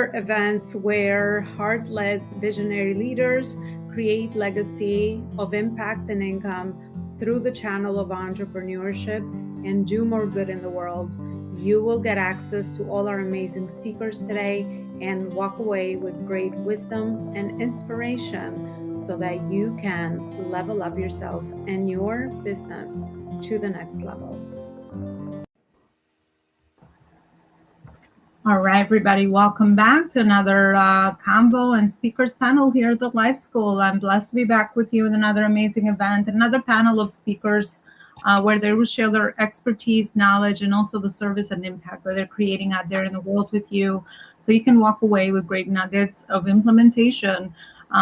are events where heart-led visionary leaders create legacy of impact and income through the channel of entrepreneurship and do more good in the world. You will get access to all our amazing speakers today and walk away with great wisdom and inspiration so that you can level up yourself and your business to the next level. All right, everybody, welcome back to another combo and speakers panel here at the Life School. I'm blessed to be back with you with another amazing event, another panel of speakers where they will share their expertise, knowledge, and also the service and impact that they're creating out there in the world with you, so you can walk away with great nuggets of implementation,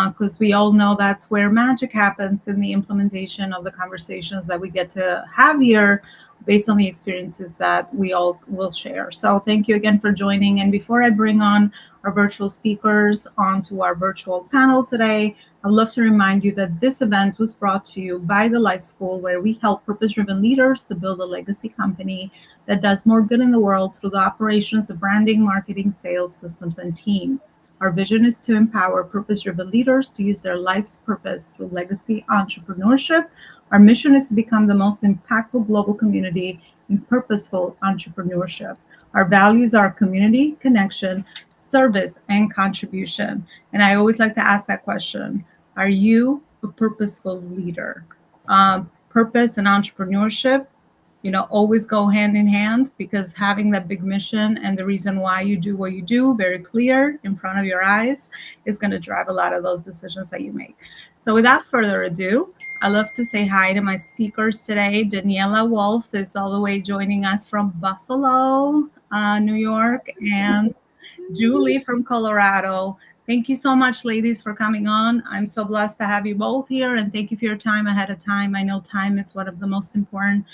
because we all know that's where magic happens, in the implementation of the conversations that we get to have here based on the experiences that we all will share. So thank you again for joining. And before I bring on our virtual speakers onto our virtual panel today, I'd love to remind you that this event was brought to you by the Life School, where we help purpose-driven leaders to build a legacy company that does more good in the world through the operations of branding, marketing, sales, systems, and team. Our vision is to empower purpose-driven leaders to use their life's purpose through legacy entrepreneurship. Our mission is to become the most impactful global community in purposeful entrepreneurship. Our values are community, connection, service, and contribution. And I always like to ask that question: are you a purposeful leader? Purpose and entrepreneurship, always go hand in hand, because having that big mission and the reason why you do what you do very clear in front of your eyes is going to drive a lot of those decisions that you make. So without further ado, I love to say hi to my speakers today. Daniela Wolf is all the way joining us from Buffalo, New York, and Julie from Colorado. Thank you so much, ladies, for coming on. I'm so blessed to have you both here, and thank you for your time ahead of time. I know time is one of the most important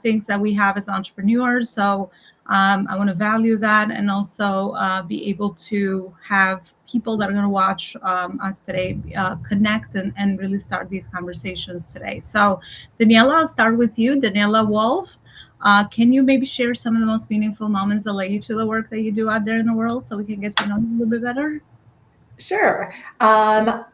things that we have as entrepreneurs. So I want to value that, and also be able to have people that are going to watch us today connect and really start these conversations today. So Daniela, I'll start with you. Daniela Wolf. Can you maybe share some of the most meaningful moments that led you to the work that you do out there in the world, so we can get to know you a little bit better? Sure. I'm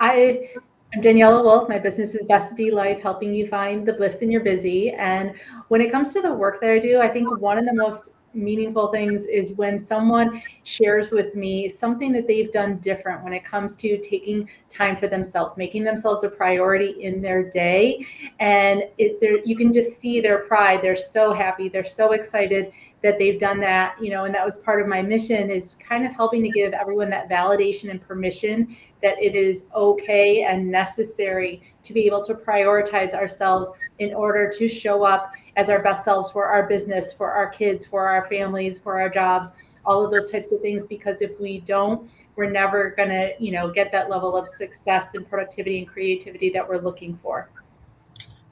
Daniela Wolf. My business is Bestie Life, helping you find the bliss in your busy. And when it comes to the work that I do, I think one of the most meaningful things is when someone shares with me something that they've done different when it comes to taking time for themselves, making themselves a priority in their day. And you can just see their pride. They're so happy. They're so excited that they've done that, and that was part of my mission, is kind of helping to give everyone that validation and permission that it is okay and necessary to be able to prioritize ourselves in order to show up as our best selves for our business, for our kids, for our families, for our jobs, all of those types of things. Because if we don't, we're never going to, get that level of success and productivity and creativity that we're looking for.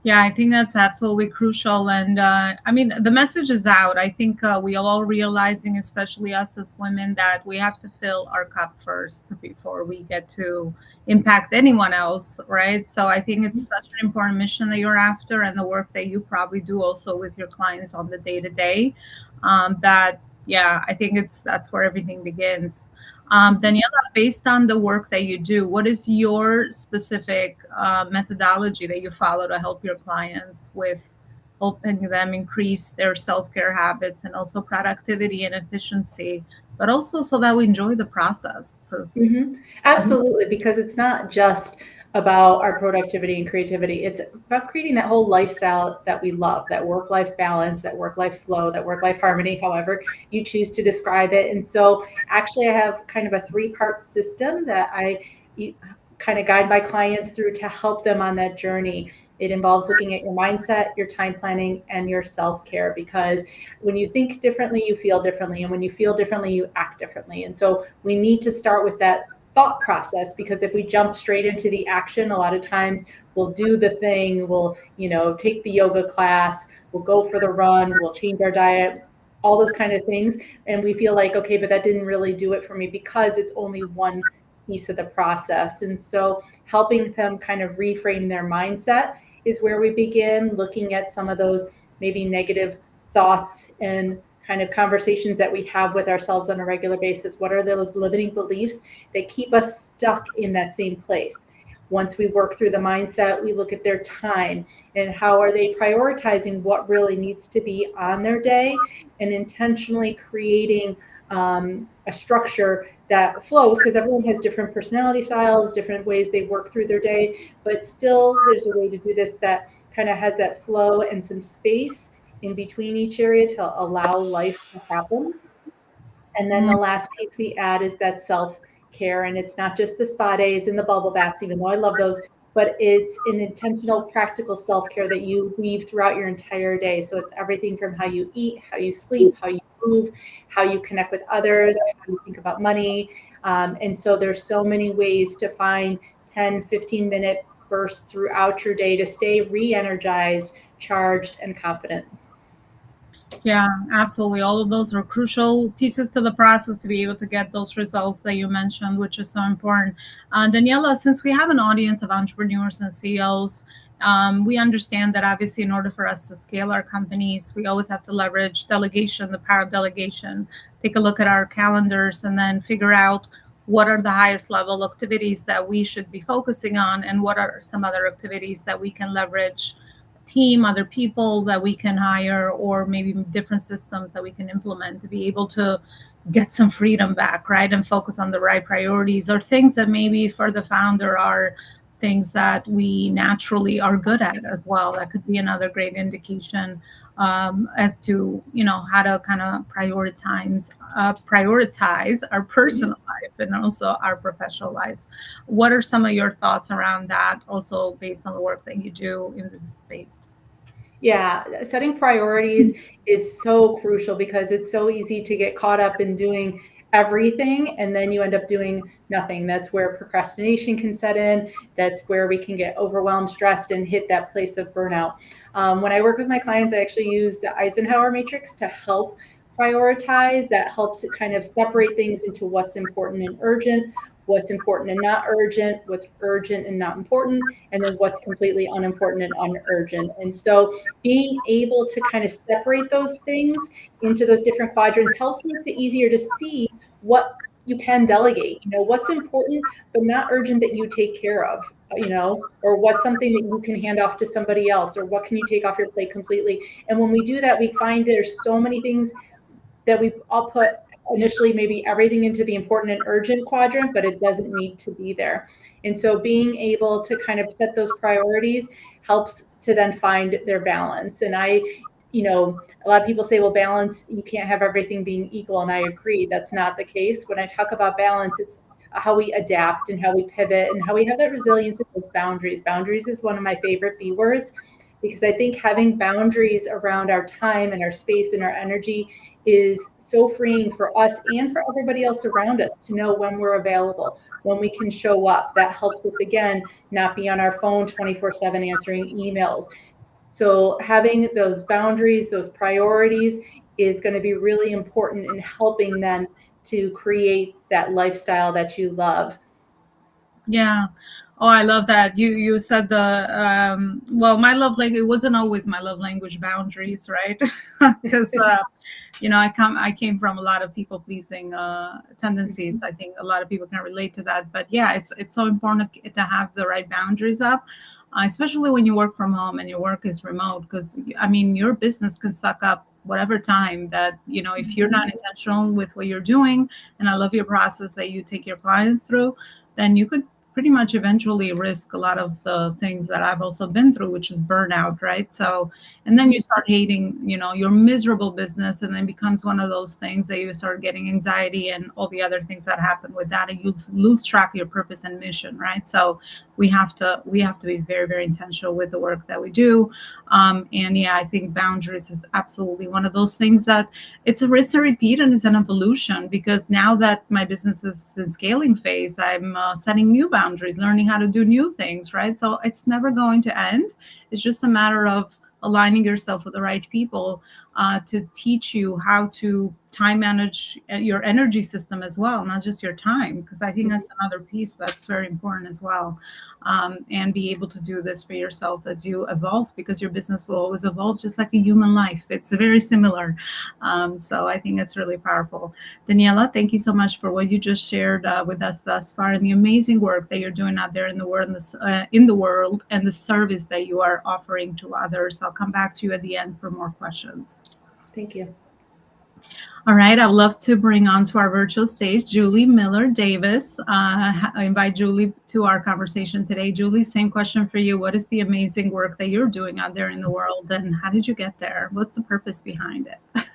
Yeah, I think that's absolutely crucial. And I mean, the message is out. I think we are all realizing, especially us as women, that we have to fill our cup first before we get to impact anyone else, right? So I think it's such an important mission that you're after, and the work that you probably do also with your clients on the day-to-day. I think that's where everything begins. Daniela, based on the work that you do, what is your specific methodology that you follow to help your clients with helping them increase their self-care habits and also productivity and efficiency, but also so that we enjoy the process? Absolutely, because it's not just about our productivity and creativity. It's about creating that whole lifestyle that we love, that work-life balance, that work-life flow, that work-life harmony, however you choose to describe it. And so actually I have kind of a 3-part system that I kind of guide my clients through to help them on that journey. It involves looking at your mindset, your time planning, and your self-care, because when you think differently, you feel differently. And when you feel differently, you act differently. And so we need to start with that thought process, because if we jump straight into the action, a lot of times we'll do the thing, we'll take the yoga class, we'll go for the run, we'll change our diet, all those kind of things, and we feel like, okay, but that didn't really do it for me, because it's only one piece of the process. And so helping them kind of reframe their mindset is where we begin, looking at some of those maybe negative thoughts and kind of conversations that we have with ourselves on a regular basis. What are those limiting beliefs that keep us stuck in that same place? Once we work through the mindset, we look at their time and how are they prioritizing what really needs to be on their day, and intentionally creating a structure that flows, because everyone has different personality styles, different ways they work through their day, but still there's a way to do this that kind of has that flow and some space in between each area to allow life to happen. And then the last piece we add is that self-care. And it's not just the spa days and the bubble baths, even though I love those, but it's an intentional, practical self-care that you weave throughout your entire day. So it's everything from how you eat, how you sleep, how you move, how you connect with others, how you think about money. And so there's so many ways to find 10, 15-minute bursts throughout your day to stay re-energized, charged, and confident. Yeah, absolutely. All of those are crucial pieces to the process to be able to get those results that you mentioned, which is so important. Daniela, since we have an audience of entrepreneurs and CEOs, we understand that obviously in order for us to scale our companies, we always have to leverage delegation, the power of delegation, take a look at our calendars and then figure out what are the highest level activities that we should be focusing on and what are some other activities that we can leverage team, other people that we can hire, or maybe different systems that we can implement to be able to get some freedom back, right? And focus on the right priorities or things that maybe for the founder are things that we naturally are good at as well. That could be another great indication as to, how to kind of prioritize our personal life and also our professional life. What are some of your thoughts around that, also based on the work that you do in this space? Yeah, setting priorities is so crucial because it's so easy to get caught up in doing everything and then you end up doing nothing. That's where procrastination can set in. That's where we can get overwhelmed, stressed, and hit that place of burnout. When I work with my clients, I actually use the Eisenhower matrix to help prioritize. That helps it kind of separate things into what's important and urgent, what's important and not urgent, what's urgent and not important, and then what's completely unimportant and unurgent. And so being able to kind of separate those things into those different quadrants helps make it easier to see what you can delegate, what's important but not urgent that you take care of, or what's something that you can hand off to somebody else, or what can you take off your plate completely. And when we do that, we find there's so many things that we all put initially maybe everything into the important and urgent quadrant, but it doesn't need to be there. And so being able to kind of set those priorities helps to then find their balance. And a lot of people say, well, balance, you can't have everything being equal. And I agree, that's not the case. When I talk about balance, it's how we adapt and how we pivot and how we have that resilience and those boundaries. Boundaries is one of my favorite B words, because I think having boundaries around our time and our space and our energy is so freeing for us and for everybody else around us to know when we're available, when we can show up. That helps us, again, not be on our phone 24/7 answering emails. So having those boundaries, those priorities is going to be really important in helping them to create that lifestyle that you love. Yeah. Oh, I love that. You said well, my love language, it wasn't always my love language, boundaries, right? Because I came from a lot of people pleasing tendencies. I think a lot of people can relate to that. But yeah, it's so important to have the right boundaries up, especially when you work from home and your work is remote. Because your business can suck up whatever time that if you're not intentional with what you're doing. And I love your process that you take your clients through, then you could pretty much eventually risk a lot of the things that I've also been through, which is burnout, right? So, and then you start hating, your miserable business, and then becomes one of those things that you start getting anxiety and all the other things that happen with that, and you lose track of your purpose and mission, right? So we have to be very, very intentional with the work that we do. And yeah, I think boundaries is absolutely one of those things that it's a rinse and repeat, and it's an evolution, because now that my business is in scaling phase, I'm setting new boundaries, learning how to do new things, right? So it's never going to end. It's just a matter of aligning yourself with the right people to teach you how to time manage your energy system as well, not just your time, because I think that's another piece that's very important as well. And be able to do this for yourself as you evolve, because your business will always evolve, just like a human life. It's very similar. So I think it's really powerful. Daniela, thank you so much for what you just shared with us thus far, and the amazing work that you're doing out there in the world, and the service that you are offering to others. I'll come back to you at the end for more questions. Thank you. All right, I'd love to bring onto our virtual stage Julie Miller Davis. I invite Julie to our conversation today. Julie, same question for you. What is the amazing work that you're doing out there in the world, and how did you get there? What's the purpose behind it?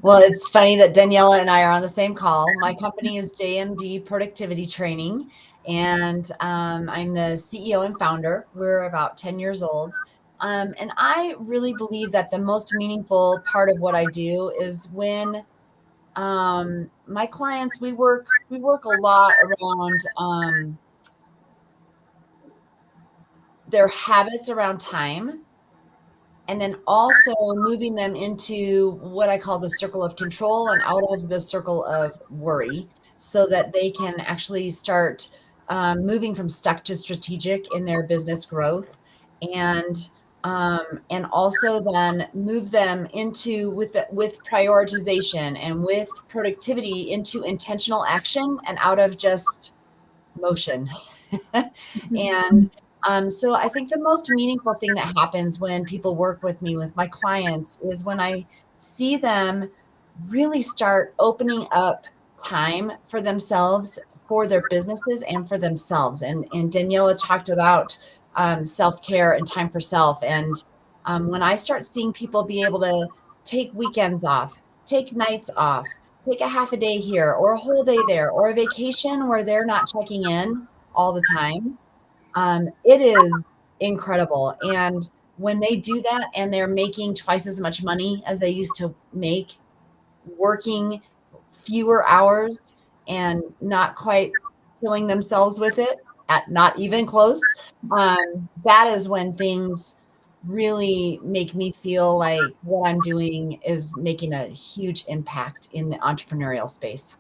Well, it's funny that Daniela and I are on the same call. My company is JMD Productivity Training, and I'm the CEO and founder. We're about 10 years old. And I really believe that the most meaningful part of what I do is when my clients, we work a lot around their habits around time, and then also moving them into what I call the circle of control and out of the circle of worry, so that they can actually start moving from stuck to strategic in their business growth, and also then move them into with prioritization and with productivity into intentional action and out of just motion. And so I think the most meaningful thing that happens when people work with me, with my clients, is when I see them really start opening up time for themselves, for their businesses, and for themselves. And Daniela talked about self-care and time for self. And when I start seeing people be able to take weekends off, take nights off, take a half a day here or a whole day there, or a vacation where they're not checking in all the time, it is incredible. And when they do that and they're making twice as much money as they used to make, working fewer hours and not quite killing themselves with it, at not even close, that is when things really make me feel like what I'm doing is making a huge impact in the entrepreneurial space.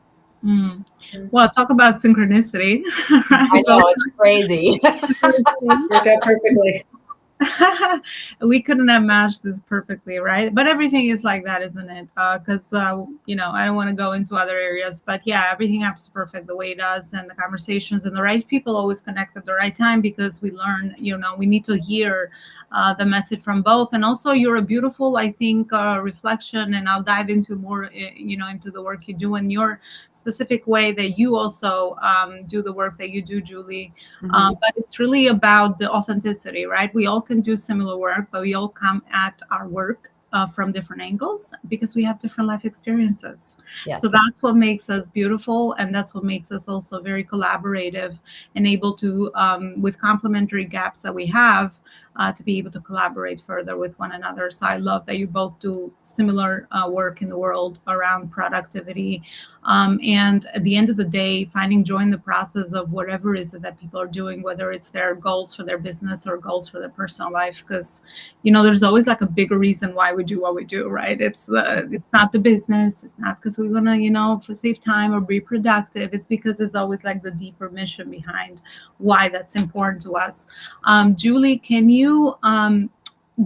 Well, talk about synchronicity. I know, it's crazy. Worked out perfectly. We couldn't have matched this perfectly, right? But everything is like that, isn't it? Because I don't want to go into other areas, but yeah, everything happens perfect the way it does, and the conversations and the right people always connect at the right time, because we learn, we need to hear the message from both. And also, you're a beautiful, I think, reflection, and I'll dive into more, into the work you do in your specific way that you also do the work that you do, Julie. But it's really about the authenticity, right? We all can do similar work, but we all come at our work from different angles, because we have different life experiences. Yes. So that's what makes us beautiful, and that's what makes us also very collaborative and able to, with complementary gaps that we have, to be able to collaborate further with one another. So I love that you both do similar work in the world around productivity. And at the end of the day, finding joy in the process of whatever it is that people are doing, whether it's their goals for their business or goals for their personal life. Because, there's always like a bigger reason why we do what we do, right? It's not the business. It's not because we want to, save time or be productive. It's because there's always like the deeper mission behind why that's important to us. Julie, can you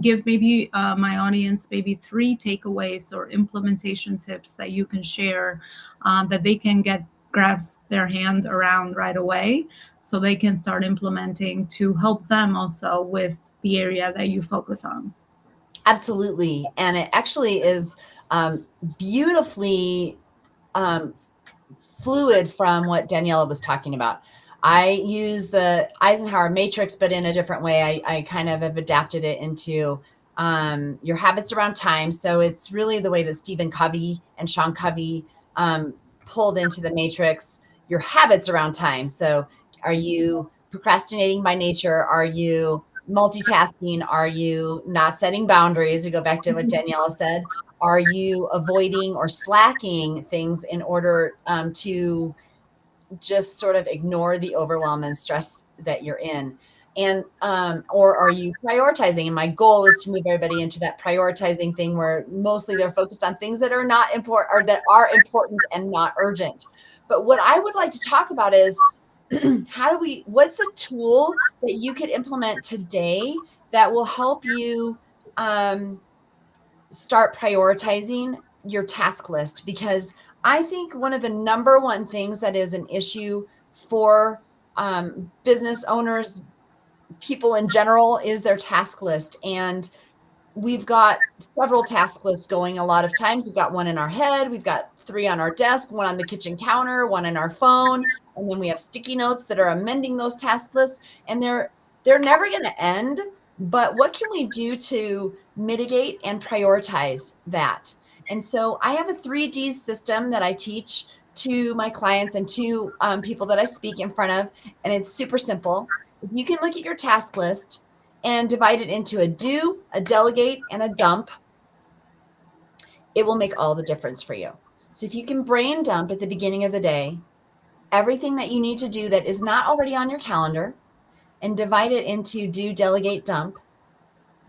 give maybe my audience maybe 3 takeaways or implementation tips that you can share that they can grasp their hand around right away, so they can start implementing to help them also with the area that you focus on? Absolutely. And it actually is beautifully fluid from what Daniela was talking about. I use the Eisenhower matrix, but in a different way. I kind of have adapted it into your habits around time. So it's really the way that Stephen Covey and Sean Covey pulled into the matrix your habits around time. So are you procrastinating by nature? Are you multitasking? Are you not setting boundaries? We go back to what Daniela said. Are you avoiding or slacking things in order to just sort of ignore the overwhelm and stress that you're in? And or are you prioritizing? And my goal is to move everybody into that prioritizing thing where mostly they're focused on things that are not important or that are important and not urgent. But what I would like to talk about is what's a tool that you could implement today that will help you start prioritizing your task list? Because I think one of the number one things that is an issue for business owners, people in general, is their task list. And we've got several task lists going a lot of times. We've got one in our head, we've got 3 on our desk, one on the kitchen counter, one in our phone, and then we have sticky notes that are amending those task lists, and they're never going to end. But what can we do to mitigate and prioritize that? And so I have a 3D system that I teach to my clients and to people that I speak in front of, and it's super simple. If you can look at your task list and divide it into a do, a delegate, and a dump, it will make all the difference for you. So if you can brain dump at the beginning of the day, everything that you need to do that is not already on your calendar, and divide it into do, delegate, dump,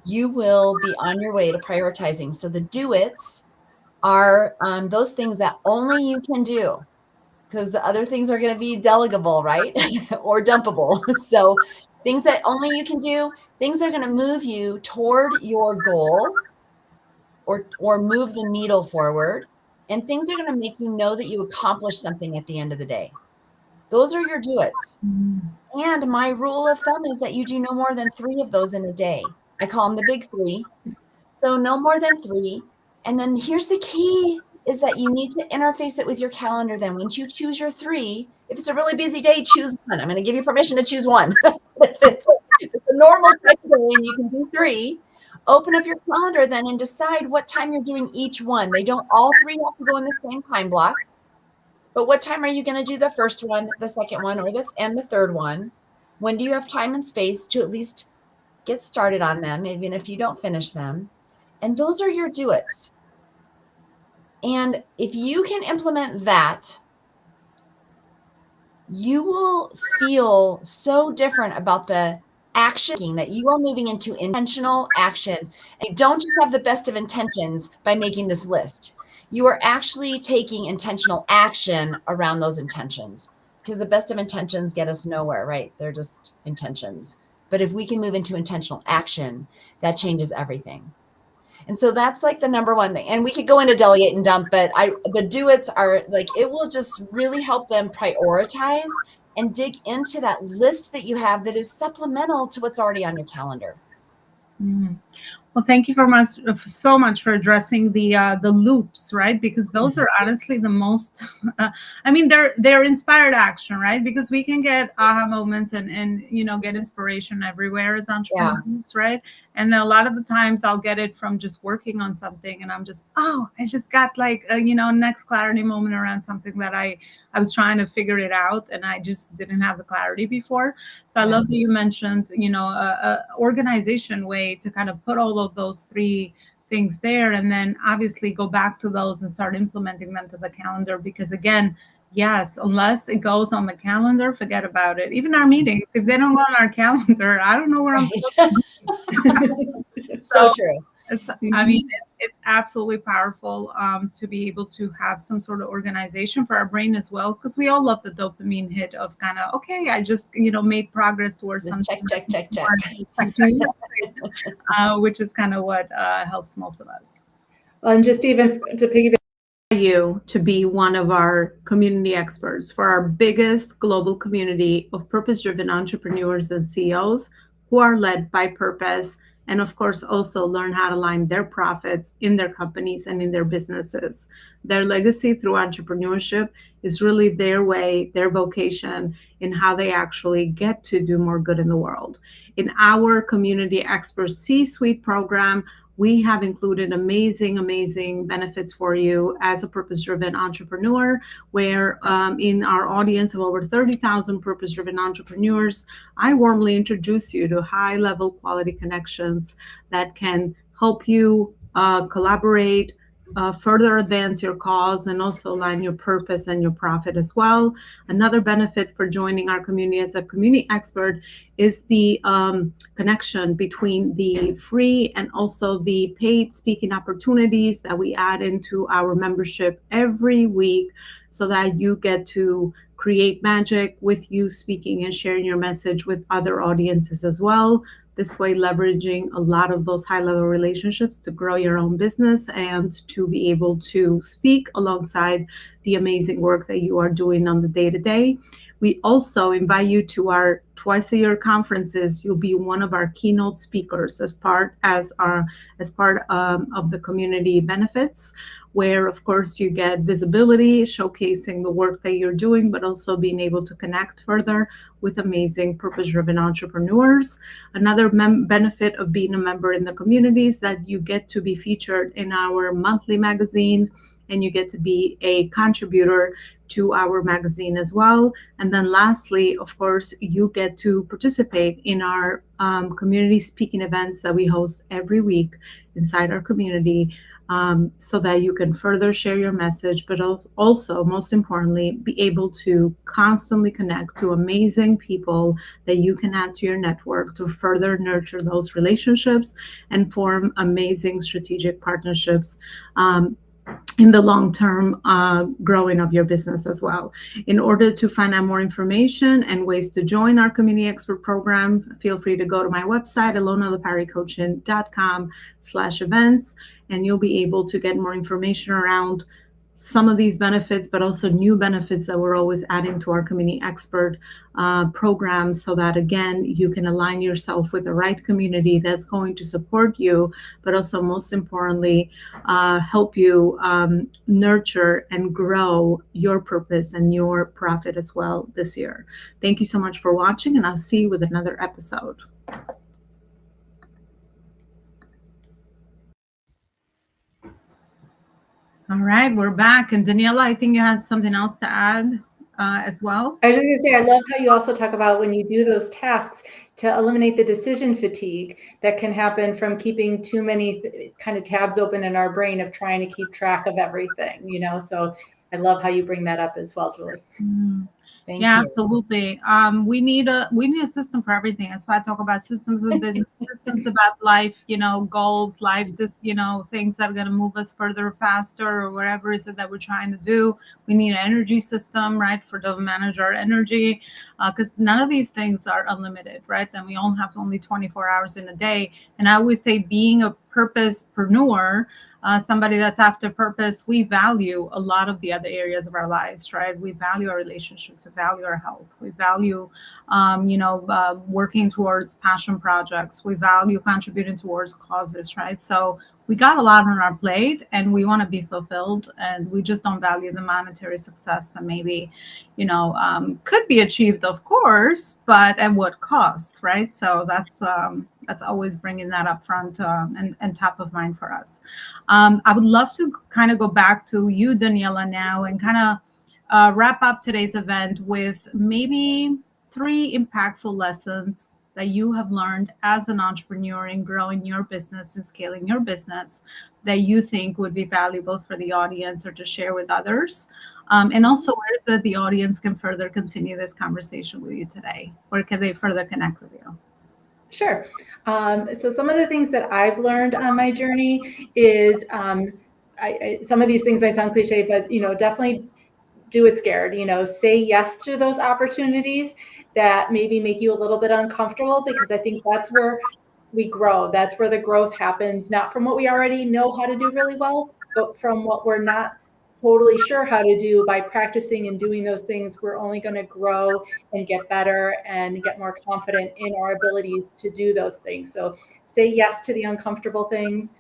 you will be on your way to prioritizing. So the do-its are those things that only you can do, because the other things are going to be delegable, right? Or dumpable. So things that only you can do, things that are going to move you toward your goal or move the needle forward, and things are going to make you know that you accomplished something at the end of the day. Those are your do-its. And my rule of thumb is that you do no more than 3 of those in a day. I call them the big 3. So no more than 3. And then here's the key, is that you need to interface it with your calendar. Then once you choose your 3, if it's a really busy day, choose 1. I'm going to give you permission to choose 1. if it's a normal type of day and you can do 3, open up your calendar then and decide what time you're doing each one. They don't all 3 have to go in the same time block. But what time are you going to do the first one, the second one, and the third one? When do you have time and space to at least get started on them, even if you don't finish them? And those are your do-its. And if you can implement that, you will feel so different about the action that you are moving into intentional action. And you don't just have the best of intentions by making this list. You are actually taking intentional action around those intentions, because the best of intentions get us nowhere, right? They're just intentions. But if we can move into intentional action, that changes everything. And so that's like the number one thing. And we could go into delegate and dump, but the do-its are like, it will just really help them prioritize and dig into that list that you have that is supplemental to what's already on your calendar. Well, thank you so much for addressing the loops, right? Because those are honestly the most. I mean, they're inspired action, right? Because we can get aha moments and get inspiration everywhere as entrepreneurs, right? And a lot of the times I'll get it from just working on something, and I'm just, I just got like next clarity moment around something that I was trying to figure it out, and I just didn't have the clarity before. So I love that you mentioned, a organization way to kind of put all of those 3 things there, and then obviously go back to those and start implementing them to the calendar. Because again, yes, unless it goes on the calendar, forget about it. Even our meetings, if they don't go on our calendar, I don't know where I'm supposed to be. So true. I mean, it's absolutely powerful to be able to have some sort of organization for our brain as well, because we all love the dopamine hit of kind of, okay, I just made progress towards something. Check. Which is kind of what helps most of us. And just even to piggyback you to be one of our community experts for our biggest global community of purpose-driven entrepreneurs and CEOs who are led by purpose, and of course also learn how to align their profits in their companies and in their businesses. Their legacy through entrepreneurship is really their way, their vocation, in how they actually get to do more good in the world. In our Community Expert C-Suite program, we have included amazing benefits for you as a purpose-driven entrepreneur, where in our audience of over 30,000 purpose-driven entrepreneurs, I warmly introduce you to high-level quality connections that can help you collaborate, further advance your cause and also align your purpose and your profit as well. Another benefit for joining our community as a community expert is the connection between the free and also the paid speaking opportunities that we add into our membership every week, so that you get to create magic with you speaking and sharing your message with other audiences as well. This way, leveraging a lot of those high-level relationships to grow your own business and to be able to speak alongside the amazing work that you are doing on the day-to-day. We also invite you to our twice-a-year conferences. You'll be one of our keynote speakers as part of the community benefits, where of course you get visibility, showcasing the work that you're doing, but also being able to connect further with amazing purpose-driven entrepreneurs. Another benefit of being a member in the community is that you get to be featured in our monthly magazine, and you get to be a contributor to our magazine as well. And then lastly, of course, you get to participate in our community speaking events that we host every week inside our community, so that you can further share your message, but also, most importantly, be able to constantly connect to amazing people that you can add to your network to further nurture those relationships and form amazing strategic partnerships in the long-term growing of your business as well. In order to find out more information and ways to join our community expert program, feel free to go to my website, elonalaparicoaching.com/events, and you'll be able to get more information around some of these benefits, but also new benefits that we're always adding to our community expert program, so that again, you can align yourself with the right community that's going to support you, but also most importantly, help you nurture and grow your purpose and your profit as well this year. Thank you so much for watching, and I'll see you with another episode. All right, we're back. And Daniela, I think you had something else to add as well. I was just going to say, I love how you also talk about when you do those tasks to eliminate the decision fatigue that can happen from keeping too many kind of tabs open in our brain of trying to keep track of everything, you know? So I love how you bring that up as well, Julie. Thank you. Absolutely. We need a system for everything. That's why I talk about systems of business, systems about life, goals, life, things that are going to move us further, faster, or whatever is it that we're trying to do. We need an energy system, right, to manage our energy, because none of these things are unlimited, right? And we all have only 24 hours in a day. And I always say, being a purposepreneur, somebody that's after purpose, we value a lot of the other areas of our lives, right? We value our relationships, we value our health, we value, working towards passion projects, we value contributing towards causes, right? So we got a lot on our plate, and we want to be fulfilled, and we just don't value the monetary success that maybe, could be achieved, of course, but at what cost, right? So that's always bringing that up front and top of mind for us. I would love to kind of go back to you, Daniela, now, and kind of wrap up today's event with maybe 3 impactful lessons that you have learned as an entrepreneur in growing your business and scaling your business that you think would be valuable for the audience or to share with others. And also, where is it the audience can further continue this conversation with you today? Where can they further connect with you? Sure. So some of the things that I've learned on my journey is some of these things might sound cliche, but definitely do it scared. Say yes to those opportunities that maybe make you a little bit uncomfortable, because I think that's where we grow. That's where the growth happens, not from what we already know how to do really well, but from what we're not totally sure how to do. By practicing and doing those things, we're only going to grow and get better and get more confident in our abilities to do those things. So say yes to the uncomfortable things,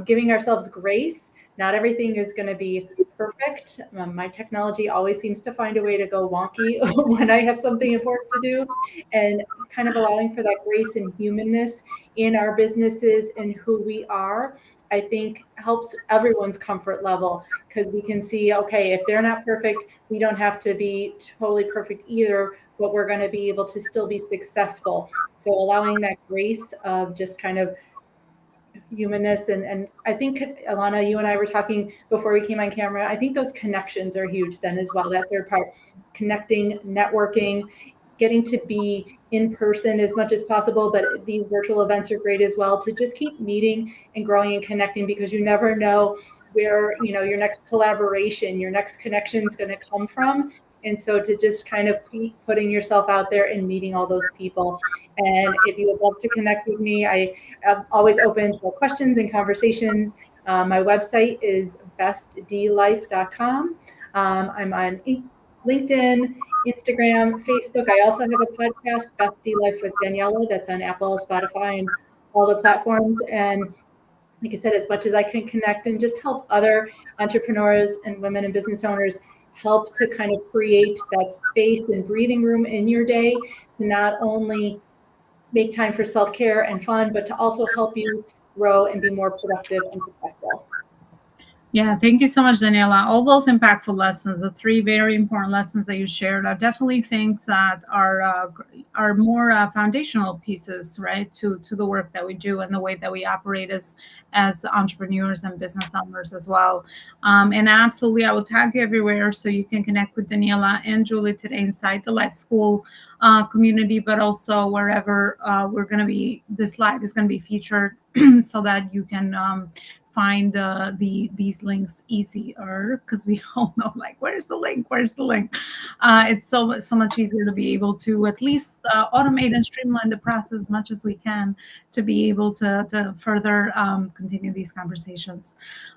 giving ourselves grace. Not everything is going to be perfect. My technology always seems to find a way to go wonky when I have something important to do, and kind of allowing for that grace and humanness in our businesses and who we are, I think helps everyone's comfort level, because we can see, okay, if they're not perfect, we don't have to be totally perfect either, but we're going to be able to still be successful. So allowing that grace of just kind of humanness. And I think, Elona, you and I were talking before we came on camera, I think those connections are huge then as well, that third part, connecting, networking, getting to be in person as much as possible, but these virtual events are great as well to just keep meeting and growing and connecting, because you never know where, you know, your next collaboration, your next connection is going to come from. And so to just kind of keep putting yourself out there and meeting all those people. And if you would love to connect with me, I am always open to questions and conversations. My website is bestdlife.com. I'm on LinkedIn, Instagram, Facebook. I also have a podcast, Best D Life with Daniela, that's on Apple, Spotify, and all the platforms. And like I said, as much as I can connect and just help other entrepreneurs and women and business owners, help to kind of create that space and breathing room in your day to not only make time for self-care and fun, but to also help you grow and be more productive and successful. Yeah, thank you so much, Daniela. All those impactful lessons, the three very important lessons that you shared, are definitely things that are more foundational pieces, right, to the work that we do and the way that we operate as entrepreneurs and business owners as well. And absolutely, I will tag you everywhere so you can connect with Daniela and Julie today inside the Life School community, but also wherever we're going to be. This live is going to be featured so that you can find these links easier, because we all know, like, where's the link, it's so much easier to be able to at least automate and streamline the process as much as we can to be able to further continue these conversations.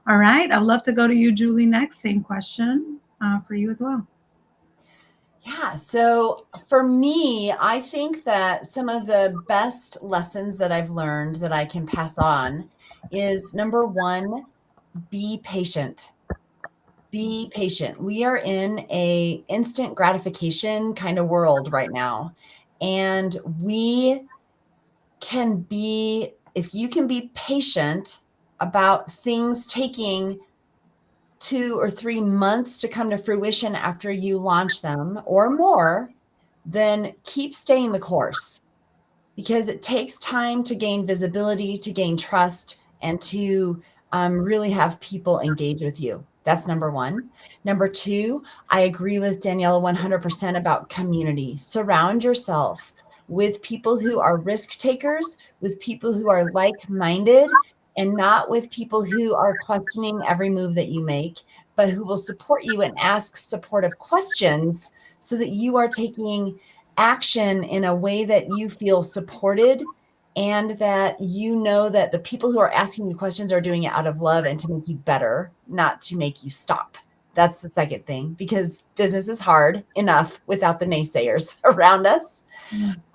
All right, I'd love to go to you, Julie, next. Same question for you as well. Yeah, so for me, I think that some of the best lessons that I've learned that I can pass on is, number one, be patient. Be patient. We are in a instant gratification kind of world right now. And we can be, if you can be patient about things taking 2 or 3 months to come to fruition after you launch them or more, then keep staying the course, because it takes time to gain visibility, to gain trust, and to really have people engage with you. That's number one. Number two, I agree with Daniela 100% about community. Surround yourself with people who are risk takers, with people who are like-minded, and not with people who are questioning every move that you make, but who will support you and ask supportive questions so that you are taking action in a way that you feel supported, and that you know that the people who are asking you questions are doing it out of love and to make you better, not to make you stop. That's the second thing, because business is hard enough without the naysayers around us.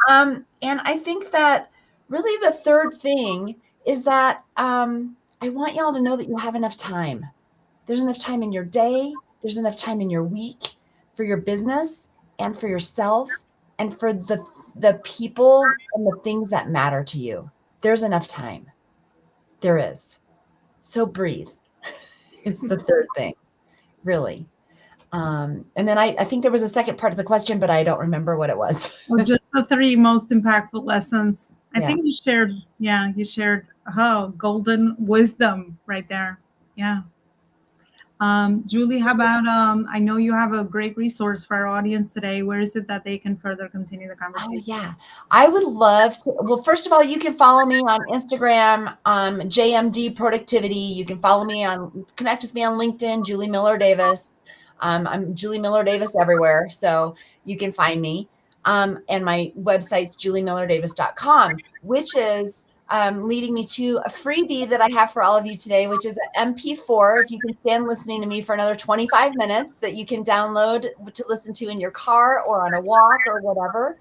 And I think that really the third thing is that I want y'all to know that you have enough time. There's enough time in your day. There's enough time in your week for your business and for yourself and for the people and the things that matter to you. There's enough time. There is. So breathe. It's the third thing, really. And then I think there was a second part of the question, but I don't remember what it was. Well, just the three most impactful lessons. I Yeah. think you shared golden wisdom right there. Yeah. Julie, how about I know you have a great resource for our audience today. Where is it that they can further continue the Oh, conversation? yeah. I would love to. Well, first of all, you can follow me on Instagram, JMD Productivity. You can follow me connect with me on LinkedIn, Julie Miller Davis. I'm Julie Miller Davis everywhere, so you can find me. And my website's juliemillerdavis.com, which is leading me to a freebie that I have for all of you today, which is an MP4. If you can stand listening to me for another 25 minutes, that you can download to listen to in your car or on a walk or whatever.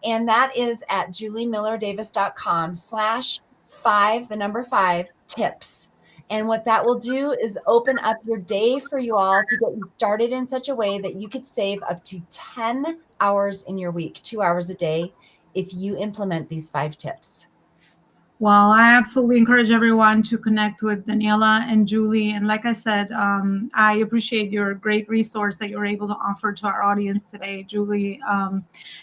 And that is at juliemillerdavis.com/5, the number 5, tips. And what that will do is open up your day for you all to get you started in such a way that you could save up to 10 hours in your week, 2 hours a day, if you implement these 5 tips. Well, I absolutely encourage everyone to connect with Daniela and Julie. And like I said, I appreciate your great resource that you're able to offer to our audience today, Julie,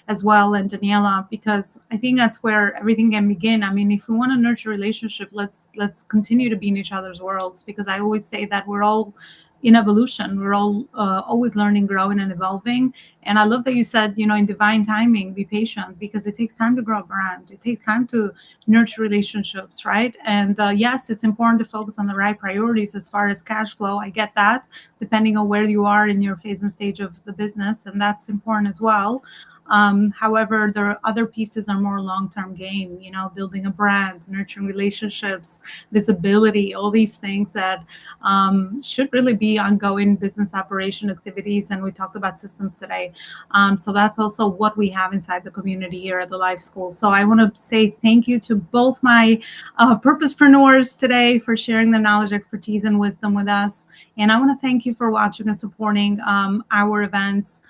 as well, and Daniela, because I think that's where everything can begin. I mean, if we want to nurture a relationship, let's continue to be in each other's worlds, because I always say that we're all in evolution. We're all always learning, growing, and evolving. And I love that you said, in divine timing, be patient, because it takes time to grow a brand. It takes time to nurture relationships, right? And yes, it's important to focus on the right priorities as far as cash flow. I get that, depending on where you are in your phase and stage of the business, and that's important as well. However, there are other pieces are more long-term game, building a brand, nurturing relationships, visibility, all these things that should really be ongoing business operation activities. And we talked about systems today. So that's also what we have inside the community here at the Life School. So I want to say thank you to both my purposepreneurs today for sharing the knowledge, expertise, and wisdom with us. And I want to thank you for watching and supporting our events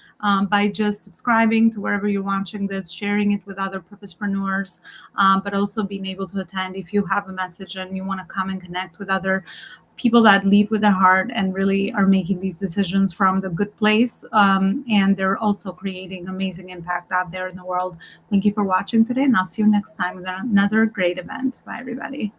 by just subscribing to wherever you're watching this, sharing it with other purposepreneurs, but also being able to attend if you have a message and you want to come and connect with other people that lead with their heart and really are making these decisions from the good place. And they're also creating amazing impact out there in the world. Thank you for watching today, and I'll see you next time with another great event. Bye, everybody.